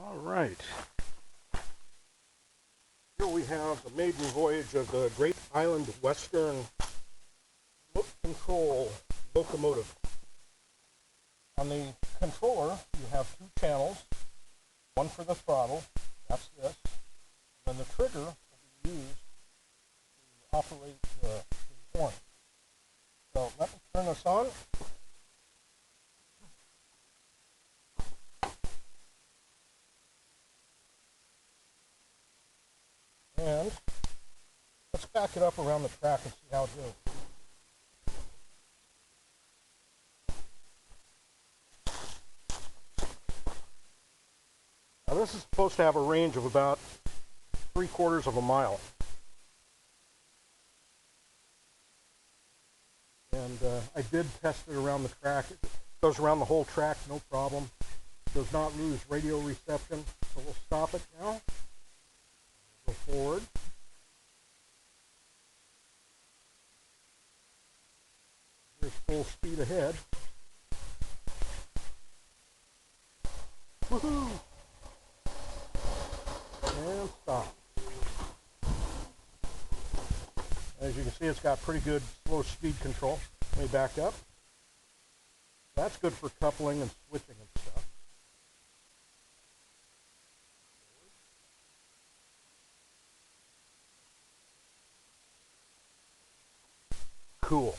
All right. Here we have the maiden voyage of the Great Island Western Remote Control locomotive. On the controller, you have two channels, one for the throttle, that's this, and then the trigger will be used to operate the horn. So let me turn this on. And let's back it up around the track and see how it goes. Now this is supposed to have a range of about 3/4 of a mile. And I did test it around the track. It goes around the whole track, no problem. Does not lose radio reception. So we'll stop it now. Go forward. Here's full speed ahead. Woohoo! And stop. As you can see, it's got pretty good slow speed control. Let me back up. That's good for coupling and switching and stuff. Cool.